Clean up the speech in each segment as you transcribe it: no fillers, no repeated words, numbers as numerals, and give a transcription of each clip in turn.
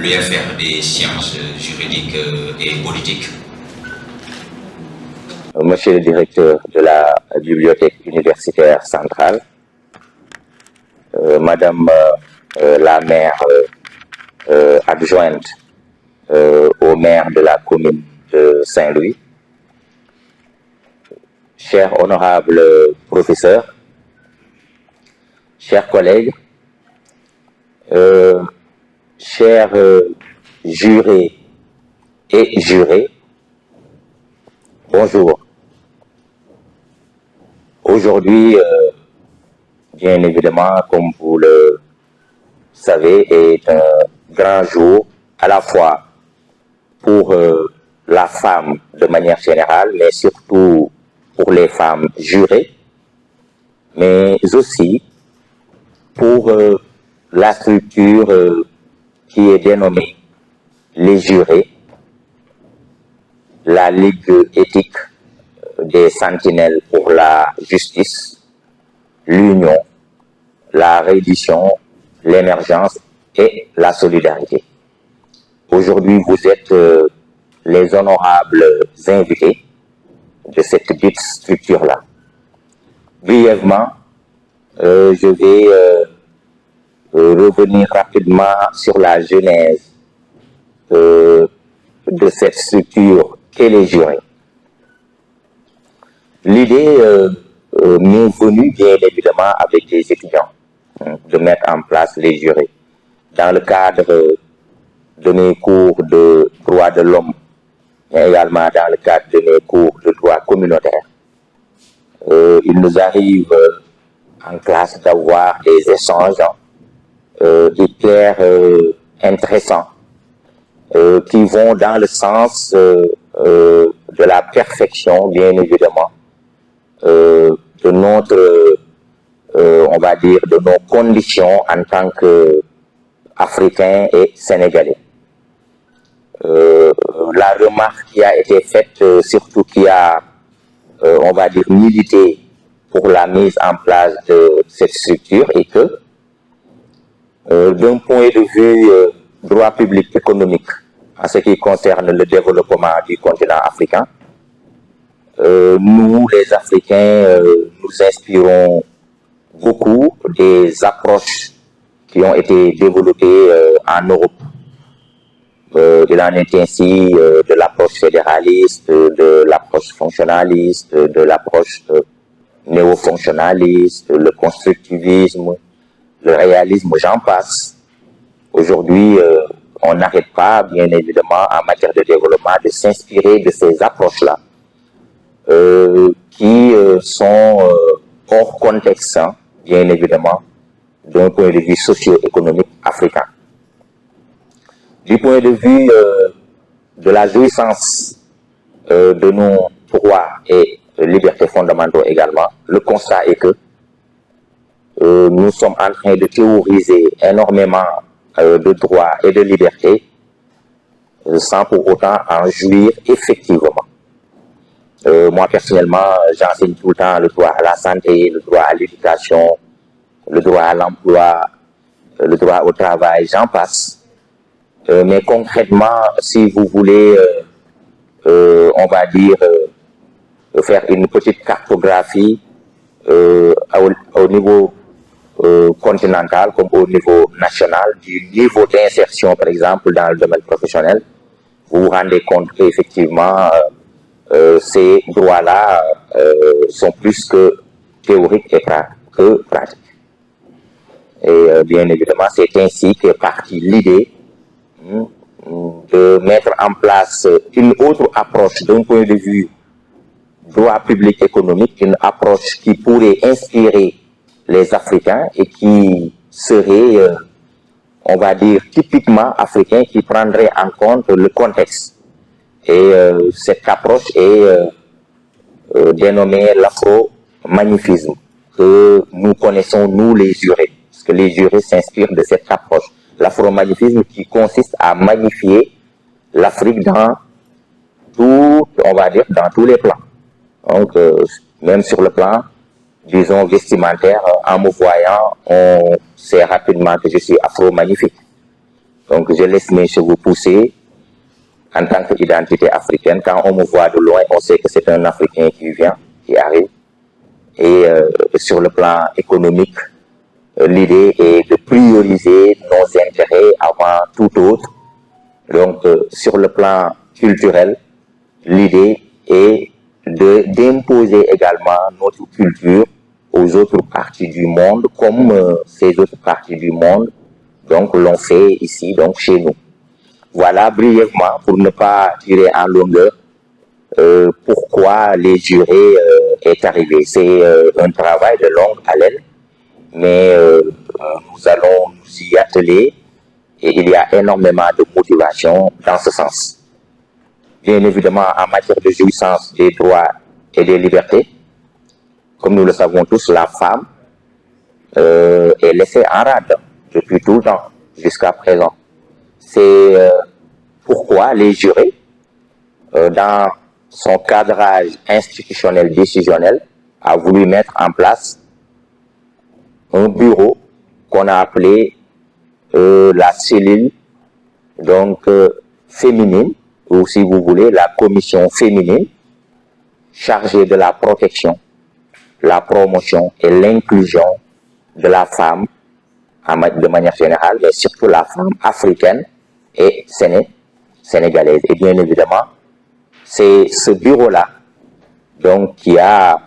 l'UFR des sciences juridiques et politiques. Monsieur le directeur de la bibliothèque universitaire centrale, Madame la maire adjointe au maire de la commune de Saint-Louis, chers honorables professeurs, chers collègues, chers jurés et jurées, bonjour. Aujourd'hui, bien évidemment, comme vous le savez, est un grand jour à la fois pour la femme de manière générale, mais surtout pour les femmes jurées, mais aussi pour la structure qui est dénommée les jurés, la Ligue éthique des sentinelles pour la justice, l'union, la reddition, l'émergence et la solidarité. Aujourd'hui, vous êtes les honorables invités de cette dite structure-là. Brièvement, je vais revenir rapidement sur la genèse de cette structure qu'est les jurés. L'idée m'est venue bien évidemment avec des étudiants de mettre en place les jurés. Dans le cadre de mes cours de droit de l'homme, mais également dans le cadre de mes cours de droit communautaire, il nous arrive en classe d'avoir des échanges hyper intéressants qui vont dans le sens de la perfection, bien évidemment, de notre, on va dire, de nos conditions en tant qu'Africains et Sénégalais. La remarque qui a été faite, surtout qui a, on va dire, milité pour la mise en place de cette structure est que, d'un point de vue droit public économique, en ce qui concerne le développement du continent africain, nous, les Africains, nous inspirons beaucoup des approches qui ont été développées en Europe. Il en est ainsi de l'approche fédéraliste, de l'approche fonctionnaliste, de l'approche néo-fonctionnaliste, le constructivisme, le réalisme, j'en passe. Aujourd'hui, on n'arrête pas, bien évidemment, en matière de développement, de s'inspirer de ces approches-là, qui sont hors contexte, hein, bien évidemment, d'un point de vue socio-économique africain. Du point de vue de la jouissance de nos droits et libertés fondamentaux également, le constat est que nous sommes en train de théoriser énormément de droits et de libertés sans pour autant en jouir effectivement. Moi personnellement, j'enseigne tout le temps le droit à la santé, le droit à l'éducation, le droit à l'emploi, le droit au travail, j'en passe. Mais concrètement, si vous voulez, on va dire, faire une petite cartographie au niveau continental comme au niveau national, du niveau d'insertion, par exemple, dans le domaine professionnel, vous vous rendez compte qu'effectivement, ces droits-là sont plus que théoriques et que pratiques. Et bien évidemment, c'est ainsi qu'est partie l'idée de mettre en place une autre approche d'un point de vue droit public économique, une approche qui pourrait inspirer les Africains et qui serait, on va dire, typiquement africain, qui prendrait en compte le contexte. Et cette approche est dénommée l'afro-magnétisme, que nous connaissons, nous les jurés, parce que les jurés s'inspirent de cette approche. L'afro-magnétisme qui consiste à magnifier l'Afrique dans tout, on va dire, dans tous les plans. Donc, même sur le plan, disons, vestimentaire, en me voyant, on sait rapidement que je suis afro-magnifique. Donc, je laisse mes cheveux pousser en tant qu'identité africaine. Quand on me voit de loin, on sait que c'est un Africain qui vient, qui arrive. Et sur le plan économique, l'idée est de prioriser nos intérêts avant tout autre. Donc, sur le plan culturel, l'idée est d'imposer également notre culture aux autres parties du monde, comme ces autres parties du monde donc l'ont fait ici, donc chez nous. Voilà brièvement, pour ne pas tirer en longueur, pourquoi les jurés est arrivé. C'est un travail de longue haleine, mais nous allons nous y atteler et il y a énormément de motivation dans ce sens. Bien évidemment, en matière de jouissance des droits et des libertés, comme nous le savons tous, la femme est laissée en rade depuis tout le temps, jusqu'à présent. C'est pourquoi les jurés, dans son cadrage institutionnel décisionnel, a voulu mettre en place un bureau qu'on a appelé la cellule donc féminine, ou si vous voulez, la commission féminine chargée de la protection, la promotion et l'inclusion de la femme de manière générale, mais surtout la femme africaine et sénégalaise. Et bien évidemment, c'est ce bureau-là donc qui a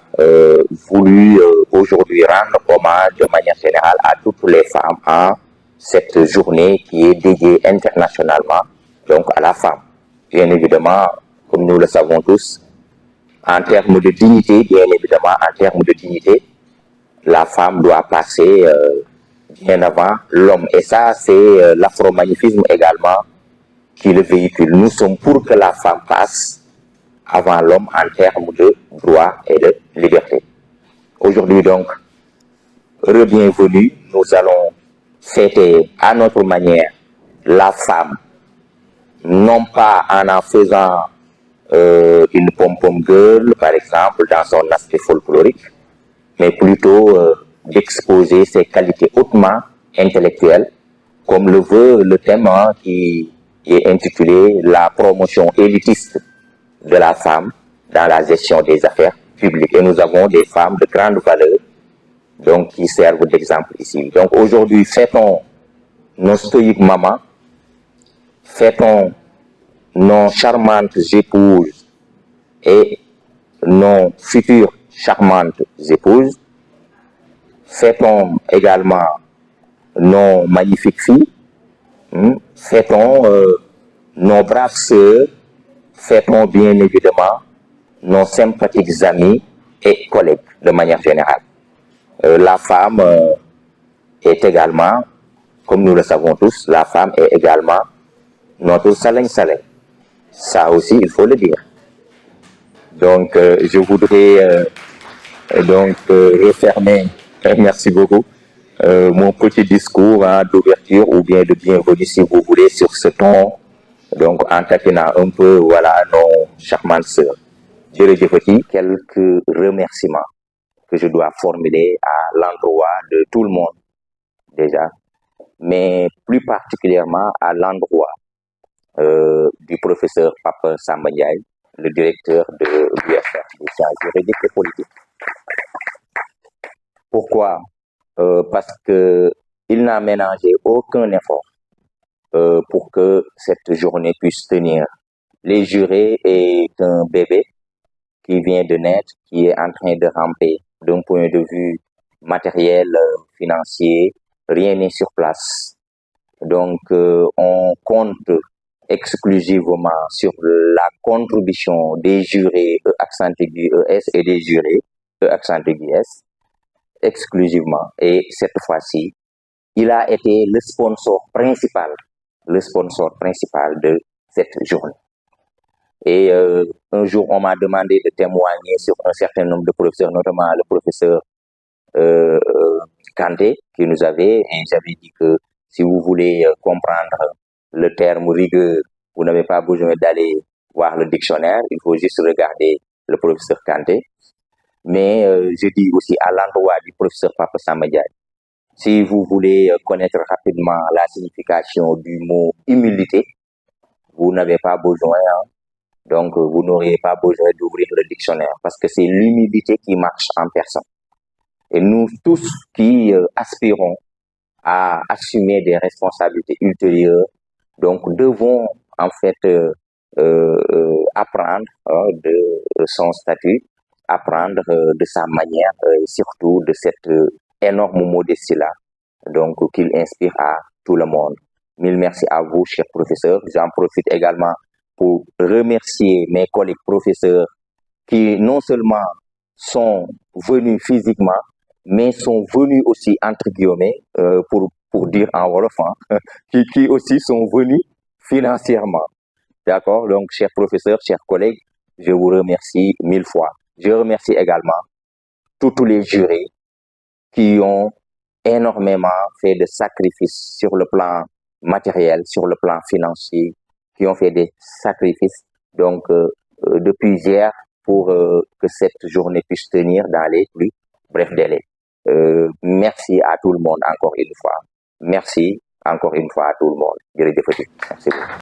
voulu aujourd'hui rendre hommage de manière générale à toutes les femmes en cette journée qui est dédiée internationalement donc à la femme. Bien évidemment, comme nous le savons tous, en termes de dignité, bien évidemment, en termes de dignité, la femme doit passer bien avant l'homme. Et ça, c'est l'afromagnétisme également qui le véhicule. Nous sommes pour que la femme passe avant l'homme en termes de droits et de liberté. Aujourd'hui donc, re-bienvenue, nous allons fêter à notre manière la femme, non pas en faisant une pom-pom girl, par exemple, dans son aspect folklorique, mais plutôt d'exposer ses qualités hautement intellectuelles, comme le veut le thème qui est intitulé La promotion élitiste de la femme dans la gestion des affaires publiques. Et nous avons des femmes de grande valeur donc, qui servent d'exemple ici. Donc aujourd'hui, fêtons nos stoïques mamans, fêtons nos charmantes épouses et nos futures charmantes épouses, fêtons également nos magnifiques filles, fêtons nos braves sœurs, fêtons bien évidemment nos sympathiques amis et collègues de manière générale. La femme est également, comme nous le savons tous, la femme est également notre salin-salin. Ça aussi, il faut le dire. Donc, je voudrais donc refermer, merci beaucoup, mon petit discours d'ouverture ou bien de bienvenue, si vous voulez, sur ce ton, donc en taquinant un peu, voilà, nos charmantes sœurs. Je redis quelques remerciements que je dois formuler à l'endroit de tout le monde, déjà, mais plus particulièrement à l'endroit du professeur Pape Samba Ndiaye, le directeur de l'UFR des sciences juridiques et politiques. Pourquoi? Parce qu'il n'a ménagé aucun effort pour que cette journée puisse tenir. Les jurés est un bébé qui vient de naître, qui est en train de ramper d'un point de vue matériel, financier, rien n'est sur place. Donc, on compte exclusivement sur la contribution des jurés E accent aigu ES et des jurés E accent aigu S, exclusivement. Et cette fois-ci, il a été le sponsor principal de cette journée. Et un jour, on m'a demandé de témoigner sur un certain nombre de professeurs, notamment le professeur Kanté, qui nous avait, et j'avais dit que si vous voulez comprendre le terme rigueur, vous n'avez pas besoin d'aller voir le dictionnaire, il faut juste regarder le professeur Kanté. Mais je dis aussi à l'endroit du professeur Pape Samba Ndiaye, Si vous voulez connaître rapidement la signification du mot humilité, vous n'avez pas besoin, hein, donc vous n'auriez pas besoin d'ouvrir le dictionnaire parce que c'est l'humilité qui marche en personne. Et nous tous qui aspirons à assumer des responsabilités ultérieures, donc devons en fait apprendre de son statut, apprendre de sa manière, surtout de cette énorme modestie-là, donc qu'il inspire à tout le monde. Mille merci à vous, chers professeurs. J'en profite également pour remercier mes collègues professeurs qui non seulement sont venus physiquement, mais sont venus aussi, entre guillemets, pour dire en wolof, hein, qui aussi sont venus financièrement. D'accord? Donc, chers professeurs, chers collègues, je vous remercie 1000 fois. Je remercie également tous les jurés qui ont énormément fait de sacrifices sur le plan matériel, sur le plan financier, qui ont fait des sacrifices, donc, depuis hier, pour que cette journée puisse tenir dans les plus brefs délais. Merci à tout le monde encore une fois. Merci encore une fois à tout le monde. Merci beaucoup.